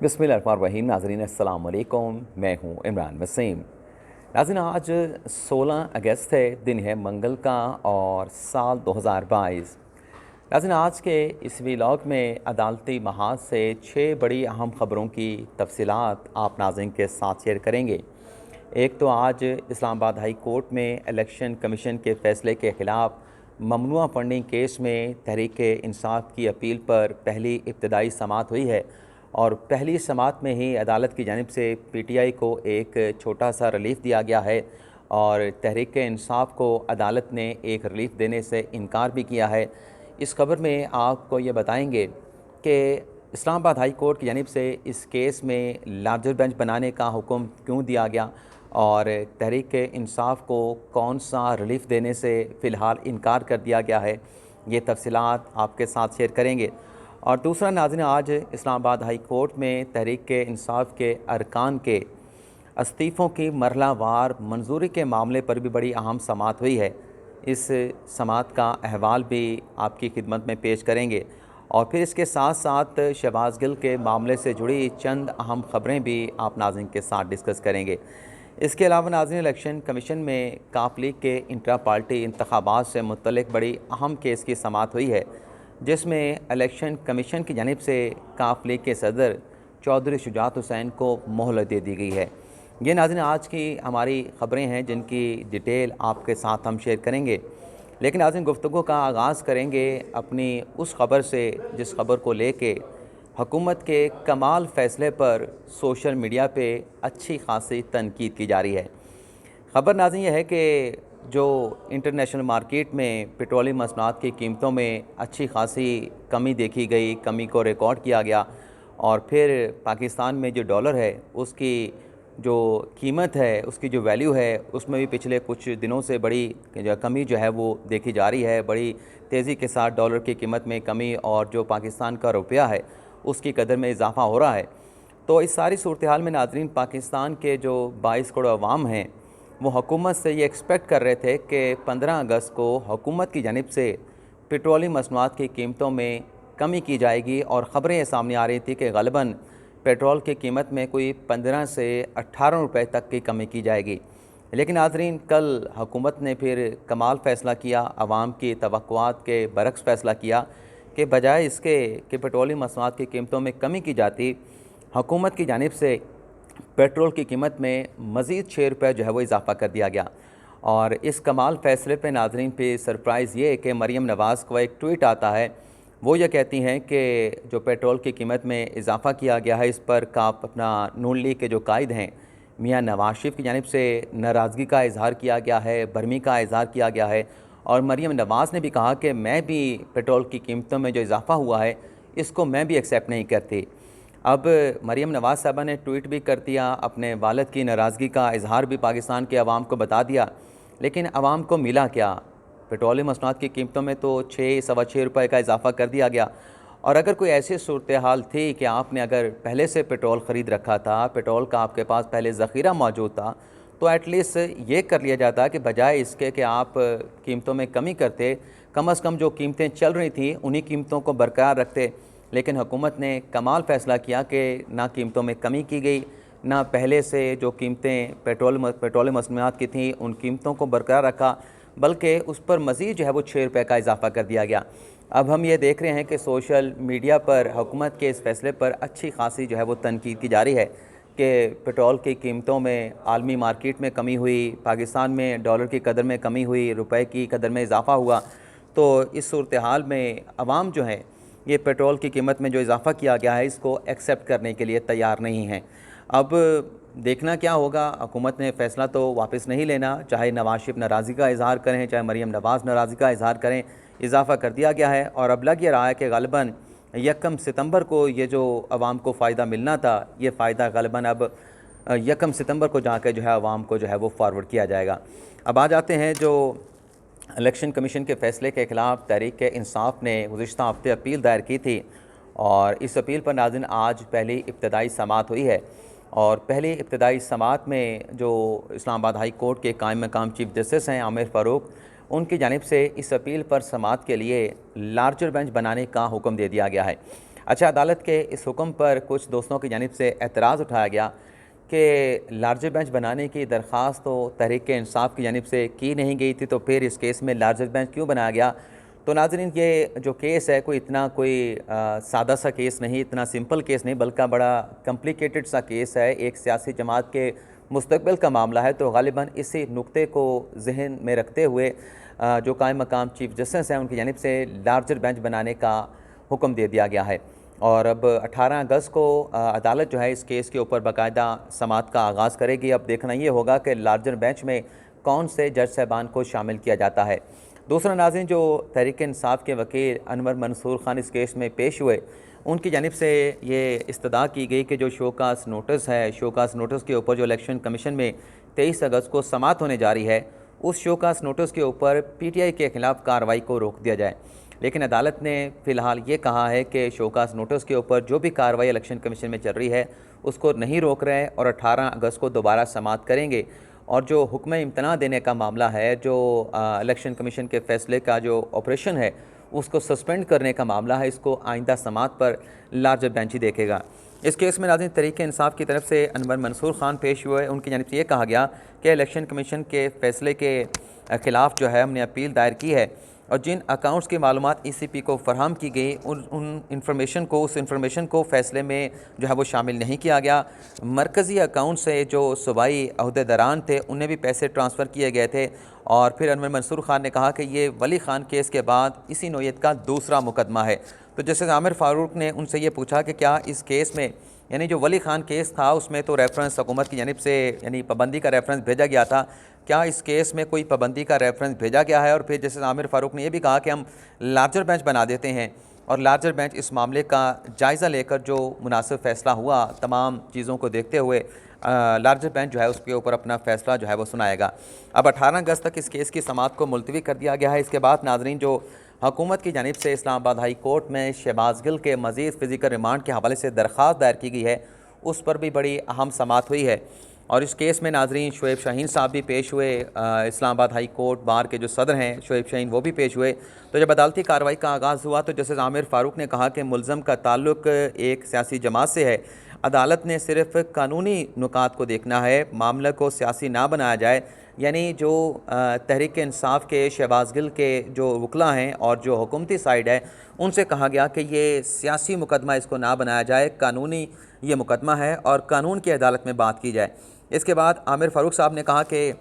बिस्मिल्लाहिर्रहमानिर्रहीम। नाज़रीन अस्सलाम वालेकुम, मैं हूँ इमरान वसीम। नाज़रीन आज 16 अगस्त है, दिन है मंगल का और साल 2022। नाज़रीन आज के इस व्लॉग में अदालती महाज से 6 बड़ी अहम ख़बरों की तफसीलात आप नाज़रीन के साथ शेयर करेंगे। एक तो आज इस्लामाबाद हाई कोर्ट में इलेक्शन कमीशन के फ़ैसले के ख़िलाफ़ ममनुआ फंडिंग केस में तहरीक इंसाफ की अपील पर पहली इब्तदाई समाअत हुई है और पहली समाअत में ही अदालत की जानिब से पीटीआई को एक छोटा सा रिलीफ़ दिया गया है और तहरीक इंसाफ को अदालत ने एक रिलीफ़ देने से इनकार भी किया है। इस खबर में आपको ये बताएंगे कि इस्लामाबाद हाई कोर्ट की जानिब से इस केस में लार्जर बेंच बनाने का हुक्म क्यों दिया गया और तहरीक इंसाफ को कौन सा रिलीफ़ देने से फ़िलहाल इनकार कर दिया गया है, ये तफसीलात आपके साथ शेयर करेंगे। और दूसरा नाज़रीन, आज इस्लामाबाद हाई कोर्ट में तहरीक इंसाफ के अरकान के इस्तीफ़ों की मरहलावार मंजूरी के मामले पर भी बड़ी अहम समाअत हुई है। इस समाअत का अहवाल भी आपकी खिदमत में पेश करेंगे और फिर इसके साथ साथ शहबाज गिल के मामले से जुड़ी चंद अहम ख़बरें भी आप नाज़रीन के साथ डिस्कस करेंगे। इसके अलावा नाज़रीन, इलेक्शन कमीशन में काफ लीग के इंट्रा पार्टी इंतखाबात से मुतल्लिक़ बड़ी अहम केस की समाअत हुई है, जिसमें इलेक्शन कमीशन की जानिब से काफ लीग के सदर चौधरी शुजात हुसैन को मोहलत दे दी गई है। ये नाज़रीन आज की हमारी ख़बरें हैं जिनकी डिटेल आपके साथ हम शेयर करेंगे। लेकिन नाज़रीन, गुफ्तगू का आगाज़ करेंगे अपनी उस ख़बर से जिस ख़बर को लेके हुकूमत के कमाल फ़ैसले पर सोशल मीडिया पे अच्छी खासी तनकीद की जा रही है। ख़बर नाज़रीन यह है कि जो इंटरनेशनल मार्केट में पेट्रोलियम मसनूआत की कीमतों में अच्छी खासी कमी देखी गई, कमी को रिकॉर्ड किया गया और फिर पाकिस्तान में जो डॉलर है उसकी जो कीमत है, उसकी जो वैल्यू है, उसमें भी पिछले कुछ दिनों से बड़ी जो कमी जो है वो देखी जा रही है। बड़ी तेज़ी के साथ डॉलर की कीमत में कमी और जो पाकिस्तान का रुपया है उसकी कदर में इजाफ़ा हो रहा है। तो इस सारी सूरत हाल में नाज़रीन, पाकिस्तान के जो 22 करोड़ अवाम हैं वो हुकूमत से ये एक्सपेक्ट कर रहे थे कि 15 अगस्त को हुकूमत की जानिब से पेट्रोलियम मसनूआत की कीमतों में कमी की जाएगी और ख़बरें ये सामने आ रही थी कि ग़ालिबन पेट्रोल की कीमत में कोई 15 से 18 रुपए तक की कमी की जाएगी। लेकिन नाज़रीन, कल हुकूमत ने फिर कमाल फ़ैसला किया, आवाम की तवक्कुआत के बरक्स फ़ैसला किया कि बजाय इसके कि पेट्रोलियम मसनूआत की कीमतों में कमी की जाती, हुकूमत की जानिब से पेट्रोल की कीमत में मज़ीद 6 रुपये जो है वो इजाफ़ा कर दिया गया। और इस कमाल फ़ैसले पे नाज़रीन पे सरप्राइज़ ये है कि मरीम नवाज़ का एक ट्वीट आता है, वो ये कहती हैं कि जो पेट्रोल की कीमत में इजाफ़ा किया गया है इस पर काफ अपना नून लीग के जो कायद हैं मियाँ नवाज शरीफ की जानिब से नाराज़गी का इज़हार किया गया है, बरमी का इज़हार किया गया है और मरीम नवाज़ ने भी कहा कि मैं भी पेट्रोल की कीमतों में जो इजाफ़ा हुआ है इसको मैं भी एक्सेप्ट नहीं करती। अब मरीम नवाज़ साहबा ने ट्वीट भी कर दिया, अपने वालिद की नाराज़गी का इज़हार भी पाकिस्तान के अवाम को बता दिया, लेकिन अवाम को मिला क्या? पेट्रोलियम मसनूआत की कीमतों में तो 6 रुपये का इजाफ़ा कर दिया गया। और अगर कोई ऐसी सूरत हाल थी कि आपने अगर पहले से पेट्रोल ख़रीद रखा था, पेट्रोल का आपके पास पहले ज़ख़ीरा मौजूद था, तो एटलीस्ट ये कर लिया जाता कि बजाय इसके कि आप कीमतों में कमी करते, कम से कम जो कीमतें चल रही थी उन्हीं कीमतों को बरकरार रखते। लेकिन हुकूमत ने कमाल फ़ैसला किया कि ना कीमतों में कमी की गई, ना पहले से जो कीमतें पेट्रोलियम मसनूआत की थी उन कीमतों को बरकरार रखा, बल्कि उस पर मज़ीद जो है वो 6 रुपये का इजाफ़ा कर दिया गया। अब हम ये देख रहे हैं कि सोशल मीडिया पर हुकूमत के इस फ़ैसले पर अच्छी खासी जो है वो तनकीद की जा रही है कि पेट्रोल की कीमतों में आलमी मार्केट में कमी हुई, पाकिस्तान में डॉलर की कदर में कमी हुई, रुपए की कदर में इजाफ़ा हुआ। तो इस सूरत हाल में अवाम जो है ये पेट्रोल की कीमत में जो इजाफ़ा किया गया है इसको एक्सेप्ट करने के लिए तैयार नहीं हैं। अब देखना क्या होगा, हुकूमत ने फ़ैसला तो वापस नहीं लेना, चाहे नवाज शरीफ नाराज़गी का इज़हार करें, चाहे मरीम नवाज़ नाराज़गी का इज़हार करें, इजाफ़ा कर दिया गया है। और अब लग ये रहा है कि ग़ालिबन 1 सितंबर को ये जो अवाम को फ़ायदा मिलना था, ये फ़ायदा ग़ालिबन अब 1 सितंबर को जाकर जो है अवाम को जो है वो फॉरवर्ड किया जाएगा। अब आ जाते हैं जो इलेक्शन कमीशन के फ़ैसले के ख़िलाफ़ तहरीक इंसाफ ने गुज़िश्ता हफ़्ते अपील दायर की थी और इस अपील पर नाज़रीन आज पहली इब्तदाई समाअत हुई है। और पहली इब्तदाई समाअत में जो इस्लामाबाद हाई कोर्ट के कायम मकाम चीफ जस्टिस हैं आमिर फ़ारूक, उनकी जानिब से इस अपील पर समाअत के लिए लार्जर बेंच बनाने का हुक्म दे दिया गया है। अच्छा, अदालत के इस हुक्म पर कुछ दोस्तों की जानिब से एतराज़ उठाया गया कि लार्जर बेंच बनाने की दरख्वास्त तो तहरीक इंसाफ की जानिब से की नहीं गई थी, तो फिर इस केस में लार्जर बेंच क्यों बनाया गया। तो नाज़रीन, ये जो केस है कोई इतना कोई सादा सा केस नहीं, इतना सिंपल केस नहीं, बल्कि बड़ा कम्प्लिकेटेड सा केस है। एक सियासी जमात के मुस्तकबिल का मामला है, तो ग़ालिबन इसी नुक्ते को जहन में रखते हुए जो कायम मकाम चीफ जस्टिस हैं उनकी जानिब से लार्जर बेंच बनाने का हुक्म दे दिया गया है। और अब 18 अगस्त को अदालत जो है इस केस के ऊपर बाकायदा समाअत का आगाज़ करेगी। अब देखना ये होगा कि लार्जर बेंच में कौन से जज साहबान को शामिल किया जाता है। दूसरा नाज़रीन, जो तहरीक इंसाफ के वकील अनवर मंसूर खान इस केस में पेश हुए, उनकी जानिब से ये इस्तदा की गई कि जो शोकास नोटिस है, शोकास नोटिस के ऊपर जो इलेक्शन कमीशन में 23 अगस्त को समाअत होने जा रही है, उस शोकास नोटिस के ऊपर PTI के ख़िलाफ़ कार्रवाई को रोक दिया जाए। लेकिन अदालत ने फ़िलहाल ये कहा है कि शोकास नोटिस के ऊपर जो भी कार्रवाई इलेक्शन कमीशन में चल रही है उसको नहीं रोक रहे और 18 अगस्त को दोबारा समाअत करेंगे। और जो हुक्म इम्तना देने का मामला है, जो इलेक्शन कमीशन के फ़ैसले का जो ऑपरेशन है उसको सस्पेंड करने का मामला है, इसको आइंदा समाअत पर लार्जर बेंच ही देखेगा। इस केस में नाज़रीन तहरीक इंसाफ की तरफ से अनवर मंसूर खान पेश हुए। उनकी जानिब से ये कहा गया कि इलेक्शन कमीशन के फ़ैसले के ख़िलाफ़ जो है हमने अपील दायर की है और जिन अकाउंट्स की मालूमात ECP को फराहम की गई उस इंफॉर्मेशन को फ़ैसले में जो है वो शामिल नहीं किया गया। मरकज़ी अकाउंट से जो सूबाई अहदेदारान थे उन्हें भी पैसे ट्रांसफ़र किए गए थे। और फिर अनवर मंसूर खान ने कहा कि ये वली खान केस के बाद इसी नोयत का दूसरा मुकदमा है। तो जस्टिस आमिर फ़ारूक ने उनसे ये पूछा कि क्या इस केस में, यानी जो वली खान केस था उसमें तो रेफरेंस हुकूमत की जानिब से यानी पाबंदी का रेफरेंस भेजा गया था, क्या इस केस में कोई पाबंदी का रेफरेंस भेजा गया है। और फिर जस्टिस आमिर फ़ारूक ने यह भी कहा कि हम लार्जर बेंच बना देते हैं और लार्जर बेंच इस मामले का जायज़ा लेकर जो मुनासिब फ़ैसला हुआ तमाम चीज़ों को देखते हुए लार्जर बेंच जो है उसके ऊपर अपना फ़ैसला जो है वो सुनाएगा। अब 18 अगस्त तक इस केस की समाअत को मुलतवी कर दिया गया है। इसके बाद नाज़रीन, जो हुकूमत की जानिब से इस्लामाबाद हाई कोर्ट में शहबाज गिल के मज़ीद फ़िज़िकल रिमांड के हवाले से दरख्वास्त दायर की गई है, उस पर भी बड़ी अहम समाअत हुई है। और इस केस में नाज़रीन शोएब शाहीन साहब भी पेश हुए, इस्लामाबाद हाई कोर्ट बार के जो सदर हैं शोएब शाहीन, वो भी पेश हुए। तो जब अदालती कार्रवाई का आगाज़ हुआ तो जस्टिस आमिर फ़ारूक ने कहा कि मुल्ज़म का ताल्लुक़ एक सियासी जमात से है, अदालत ने सिर्फ़ कानूनी नुकात को देखना है, मामले को सियासी ना बनाया जाए। यानी जो तहरीक इंसाफ के शहबाज गिल के जो वकला हैं और जो हुकूमती साइड है उनसे कहा गया कि ये सियासी मुकदमा इसको ना बनाया जाए, कानूनी ये मुकदमा है और कानून की अदालत में बात की जाए। इसके बाद आमिर फ़ारूक साहब ने कहा कि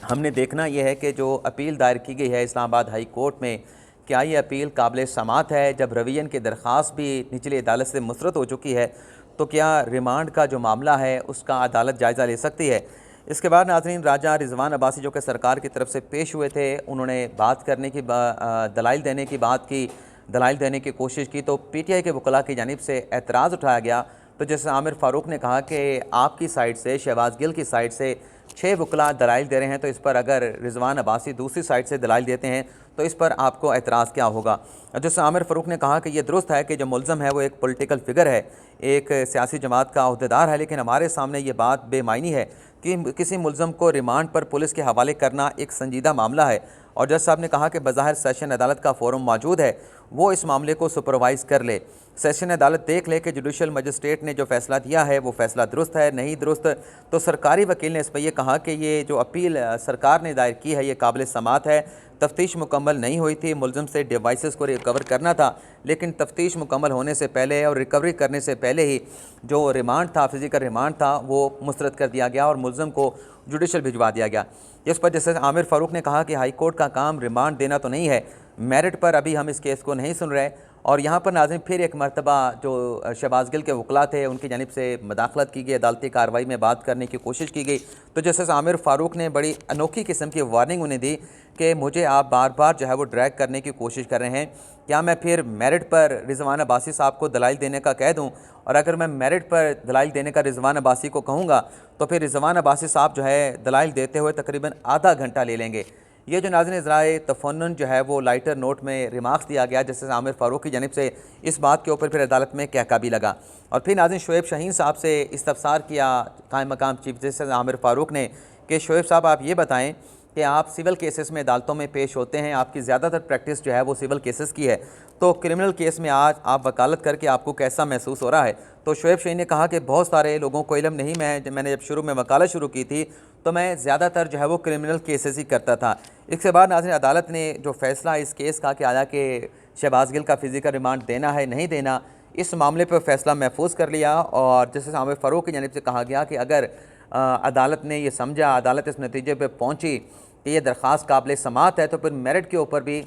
हमने देखना यह है कि जो अपील दायर की गई है इस्लामाबाद हाई कोर्ट में, क्या ये अपील काबिल समाअत है। जब रवियन की दरख्वास्त भी निचली अदालत से मुस्तरद हो चुकी है तो क्या रिमांड का जो मामला है उसका अदालत जायज़ा ले सकती है। इसके बाद नाज़रीन राजा रिजवान अब्बासी जो कि सरकार की तरफ से पेश हुए थे, उन्होंने बात करने की दलाइल देने की बात की, दलाइल देने की कोशिश की, तो PTI के वकला की जानिब से एतराज़ उठाया गया। तो जैसे आमिर फ़ारूक ने कहा कि आपकी साइड से, शहबाज गिल की साइड से 6 वकला दलाइल दे रहे हैं, तो इस पर अगर रिजवान अब्बासी दूसरी साइड से दलाइल देते हैं तो इस पर आपको एतराज़ क्या होगा। जैसे आमिर फ़ारूक ने कहा कि यह दुरुस्त है कि जो मुल्ज़म है वो एक पॉलिटिकल फ़िगर है, एक सियासी जमात का अहदेदार है, लेकिन हमारे सामने ये बात बेमायनी है कि किसी मुल्ज़म को रिमांड पर पुलिस के हवाले करना एक संजीदा मामला है। और जज साहब ने कहा कि बज़ाहिर सेशन अदालत का फ़ोरम मौजूद है, वो इस मामले को सुपरवाइज़ कर ले, सेशन अदालत देख ले कि जुडिशल मजिस्ट्रेट ने जो फ़ैसला दिया है वो फ़ैसला दुरुस्त है नहीं दुरुस्त। तो सरकारी वकील ने इस पर यह कहा कि ये जो अपील सरकार ने दायर की है ये काबिल समाअत है, तफ्तीश मुकम्मल नहीं हुई थी, मुल्ज़म से डिवाइसेस को रिकवर करना था, लेकिन तफ्तीश मुकम्मल होने से पहले और रिकवरी करने से पहले ही जो रिमांड था, फिज़िकल रिमांड था, वो मुस्तरद कर दिया गया और मुल्ज़म को जुडिशल भिजवा दिया गया। इस पर जैसे आमिर फ़ारूक ने कहा कि हाई कोर्ट का काम रिमांड देना तो नहीं है, मेरिट पर अभी हम इस केस को नहीं सुन रहे। और यहाँ पर नाज़रीन फिर एक मरतबा जो शहबाज गिल के वकला थे उनकी जानिब से मदाखलत की गई, अदालती कार्रवाई में बात करने की कोशिश की गई। तो जैसे आमिर फ़ारूक ने बड़ी अनोखी किस्म की वार्निंग उन्हें दी कि मुझे आप बार बार जो है वो ड्रैग करने की कोशिश कर रहे हैं, क्या मैं फिर मेरिट पर रिजवान अब्बासी साहब को दलाइल देने का कह दूँ, और अगर मैं मेरिट पर दलाइल देने का रिजवान अब्बासी को कहूँगा तो फिर रिजवान अब्बासी साहब जो है दलाइल देते हुए तकरीबन आधा घंटा ले लेंगे। ये जो नाज़रीन ज़राए तफन्नुन जो है वो लाइटर नोट में रिमार्क्स दिया गया, जैसे आमिर फ़ारूक की जानिब से इस बात के ऊपर फिर अदालत में कहका भी लगा। और फिर नाज़रीन शोएब शाहीन साहब से इस्तफसार किया कायम मकाम चीफ जस्टिस आमिर फ़ारूक ने कि शोएब साहब आप ये बताएं कि आप सिविल केसेस में अदालतों में पेश होते हैं, आपकी ज़्यादातर प्रैक्टिस जो है वो सिविल केसेस की है, तो क्रिमिनल केस में आज आप वकालत करके आपको कैसा महसूस हो रहा है? तो शोएब शाहीन ने कहा कि बहुत सारे लोगों को इल्म नहीं, मैंने जब शुरू में वकालत शुरू की थी तो मैं ज़्यादातर जो है वो क्रिमिनल केसेस ही करता था। इसके बाद नाज़रीन अदालत ने जो फ़ैसला इस केस का कि आया कि शहबाज गिल का फ़िज़िकल रिमांड देना है नहीं देना, इस मामले पर फ़ैसला महफूज कर लिया। और जस्टिस आमिर फ़ारूक की जानिब से कहा गया कि अगर अदालत ने ये समझा, अदालत इस नतीजे पर पहुँची कि ये दरख्वास्त काबिल समाअत है, तो फिर मेरिट के ऊपर भी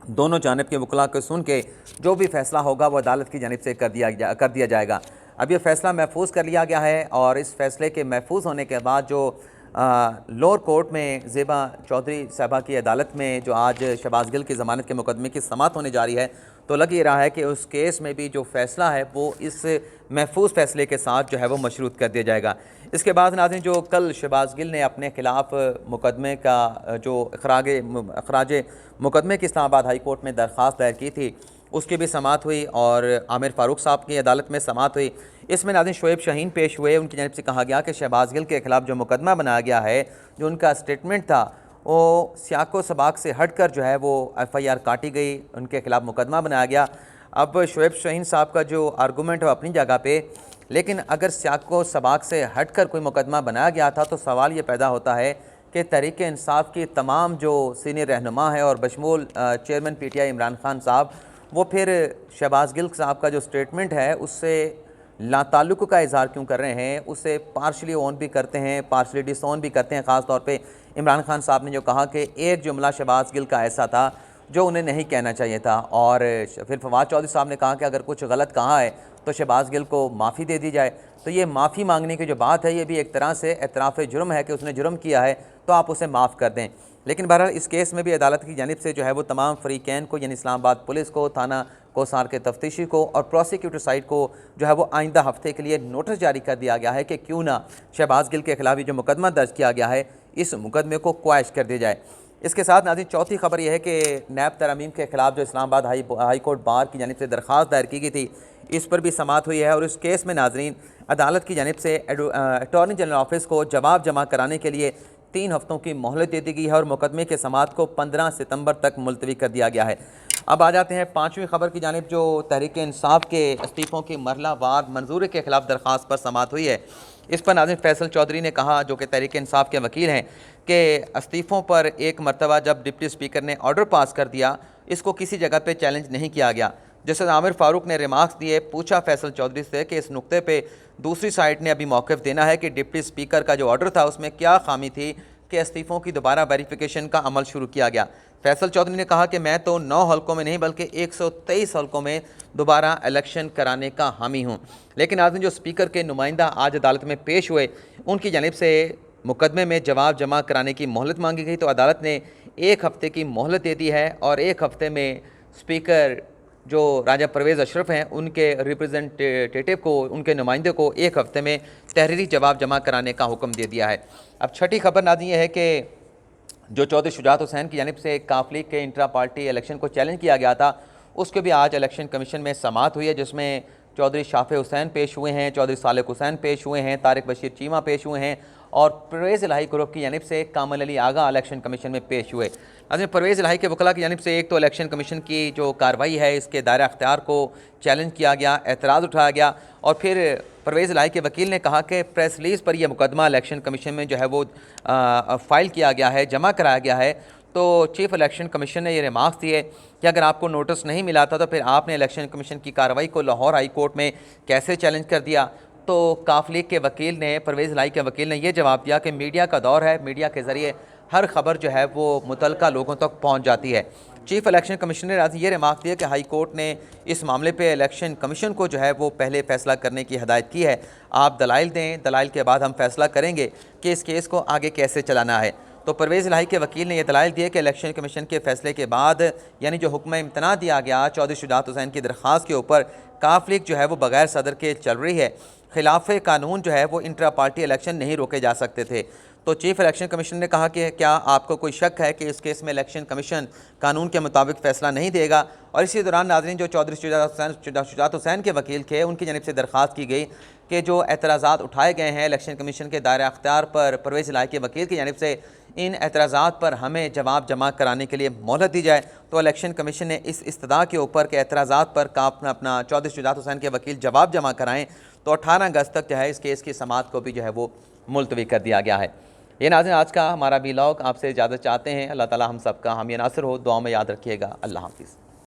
दोनों जानिब के वकला को सुन के जो भी फ़ैसला होगा वो अदालत की जानिब से कर दिया जाएगा। अब ये फ़ैसला महफूज कर लिया गया है और इस फ़ैसले के महफूज होने के बाद जो लोअर कोर्ट में ज़ेबा चौधरी साहबा की अदालत में जो आज शहबाज गिल की ज़मानत के मुकदमे की समाअत होने जा रही है, तो लग ये रहा है कि उस केस में भी जो फ़ैसला है वो इस महफूज फ़ैसले के साथ जो है वो मशरूत कर दिया जाएगा। इसके बाद नाज़रीन जो कल शहबाज गिल ने अपने ख़िलाफ़ मुकदमे का जो अखराज मुकदमे की इस्लामाबाद हाई कोर्ट में दरख्वास्त दायर की थी, उसकी भी समाअत हुई और आमिर फ़ारूक साहब की अदालत में समाअत हुई। इसमें नाज़रीन शोएब शाहीन पेश हुए। उनकी जानिब से कहा गया कि शहबाज गिल के ख़िलाफ़ जो मुकदमा बनाया गया है, जो उनका स्टेटमेंट था वो सियाको सबाक से हट कर जो है वो FIR काटी गई, उनके ख़िलाफ़ मुकदमा बनाया गया। अब शोएब शाहीन साहब का जो आर्गूमेंट है अपनी जगह पे, लेकिन अगर सियाको सबाक से हट कर कोई मुकदमा बनाया गया था तो सवाल ये पैदा होता है कि तहरीक इंसाफ की तमाम जो सीनियर रहनुमा है और बशमूल चेयरमैन PTI इमरान खान साहब, वो फिर शहबाज गिल साहब का जो स्टेटमेंट है उससे लाताल्लुक़ का इज़हार क्यों कर रहे हैं, उसे पार्शली ओन भी करते हैं, पार्शली डिसओन भी करते हैं। ख़ास तौर पे इमरान खान साहब ने जो कहा कि एक जुमला शहबाज गिल का ऐसा था जो उन्हें नहीं कहना चाहिए था, और फिर फवाद चौधरी साहब ने कहा कि अगर कुछ गलत कहा है तो शहबाज गिल को माफ़ी दे दी जाए। तो ये माफ़ी मांगने की जो बात है ये भी एक तरह से एतराफ़ जुर्म है कि उसने जुर्म किया है तो आप उसे माफ़ कर दें। लेकिन बहरहाल इस केस में भी अदालत की जानिब से जो है वो तमाम फ़रीक़ैन को, यानी इस्लामाबाद पुलिस को, थाना कोसार के तफ्तीशी को और प्रोसिक्यूटर साइड को जो है वो आइंदा हफ्ते के लिए नोटिस जारी कर दिया गया है कि क्यों ना शहबाज गिल के खिलाफ जो मुकदमा दर्ज किया गया है इस मुकदमे को क्वैश कर दिया जाए। इसके साथ नाज़रीन चौथी खबर यह है कि नैब तरमीम के खिलाफ जो इस्लामाबाद हाई कोर्ट बार की जानिब से दरख्वास्त दायर की गई थी, इस पर भी समाअत हुई है और इस केस में नाज़रीन अदालत की जानिब से अटॉर्नी जनरल ऑफिस को जवाब जमा कराने के लिए 3 हफ्तों की मोहलत दे दी गई है और मुकदमे के समाअत को 15 सितंबर तक मुलतवी कर दिया गया है। अब आ जाते हैं 5वीं खबर की जानिब, जो तहरीक इंसाफ के इस्तीफ़ों की मरहलावार मंजूरी के खिलाफ दरख्वास्त पर समाअत हुई है। इस पर नाज़रीन फैसल चौधरी ने कहा, जो कि तहरीक इंसाफ के वकील हैं, कि इस्तीफ़ों पर एक मरतबा जब डिप्टी स्पीकर ने ऑर्डर पास कर दिया, इसको किसी जगह पर चैलेंज नहीं किया गया। जैसे आमिर फ़ारूक ने रिमार्क्स दिए, पूछा फैसल चौधरी से कि इस नुक्ते पे दूसरी साइड ने अभी मौक़िफ़ देना है कि डिप्टी स्पीकर का जो ऑर्डर था उसमें क्या खामी थी कि इस्तीफ़ों की दोबारा वेरिफिकेशन का अमल शुरू किया गया। फैसल चौधरी ने कहा कि मैं तो 9 हल्कों में नहीं बल्कि 123 हल्कों में दोबारा इलेक्शन कराने का हामी हूँ। लेकिन आज जो स्पीकर के नुमाइंदा आज अदालत में पेश हुए, उनकी जानिब से मुकदमे में जवाब जमा कराने की मोहलत मांगी गई, तो अदालत ने 1 हफ़्ते की मोहलत दे दी है और 1 हफ़्ते में स्पीकर जो राजा परवेज़ अशरफ हैं उनके रिप्रेजेंटेटिव को, उनके नुमाइंदे को 1 हफ़्ते में तहरीरी जवाब जमा कराने का हुक्म दे दिया है। अब छठी खबर नाज़रीन ये है कि जो चौधरी शुजात हुसैन की जानिब से काफ लीग के इंट्रा पार्टी इलेक्शन को चैलेंज किया गया था, उसके भी आज इलेक्शन कमीशन में समाअत हुई है, जिसमें चौधरी शाफे हुसैन पेश हुए हैं, चौधरी सालेक हुसैन पेश हुए हैं, तारिक बशीर चीमा पेश हुए हैं और परवेज़ इलाही ग्रुप की जानिब से कामिल अली आगा इलेक्शन कमीशन में पेश हुए। नाज़रीन परवेज़ इलाही के वकला की जानिब से एक तो इलेक्शन कमीशन की जो कार्रवाई है इसके दायरा अख्तियार को चैलेंज किया गया, एतराज़ उठाया गया और फिर परवेज़ इलाही के वकील ने कहा कि प्रेस रिलीज़ पर यह मुकदमा इलेक्शन कमीशन में जो है वो फ़ाइल किया गया है, जमा कराया गया है। तो चीफ इलेक्शन कमीशन ने ये रिमार्क्स दिए कि अगर आपको नोटिस नहीं मिला था तो फिर आपने इलेक्शन कमीशन की कार्रवाई को लाहौर हाई कोर्ट में कैसे चैलेंज कर दिया। तो काफ लीग के वकील ने, परवेज़ इलाही के वकील ने यह जवाब दिया कि मीडिया का दौर है, मीडिया के ज़रिए हर खबर जो है वो मुतलका लोगों तक पहुँच जाती है। चीफ इलेक्शन कमिश्नर ने आज ये रिमार्क दिया कि हाई कोर्ट ने इस मामले पे इलेक्शन कमीशन को जो है वो पहले फ़ैसला करने की हदायत की है, आप दलाइल दें, दलाइल के बाद हम फैसला करेंगे कि इस केस को आगे कैसे चलाना है। तो परवेज़ इलाही के वकील ने यह दलाइल दिए कि इलेक्शन कमीशन के फैसले के बाद यानी जो हुक्म इम्तना दिया गया चौधरी शुजात हुसैन की दरख्वास्त के ऊपर, काफ लीग जो है वो बगैर सदर के चल रही है, खिलाफ कानून जो है वो इंट्रा पार्टी इलेक्शन नहीं रोके जा सकते थे। तो चीफ इलेक्शन कमीशन ने कहा कि क्या आपको कोई शक है कि इस केस में इलेक्शन कमीशन कानून के मुताबिक फ़ैसला नहीं देगा। और इसी दौरान नाज़रीन जो चौधरी शुजात हुसैन के वकील थे उनकी जानिब से दरख्वास्त की गई कि जो एतराज़ात उठाए गए हैं इलेक्शन कमीशन के दायरा अख्तियार पर, परवेज़ इलाही के वकील की जानिब से इन एतराज़ात पर हमें जवाब जमा कराने के लिए मोहलत दी जाए। तो इलेक्शन कमीशन ने इस इस्तदा के ऊपर के एतराज़ात पर का अपना चौधरी शुजात हुसैन के वकील जवाब जमा कराएँ, तो 18 अगस्त तक जो है इस केस की समाअत को भी जो है वो मुलतवी कर दिया गया है। ये नाज़रीन आज का हमारा व्लॉग आपसे इजाज़त चाहते हैं। अल्लाह ताला हम सब का हामी नासिर हो, दुआ में याद रखिएगा। अल्लाह हाफ़िज़।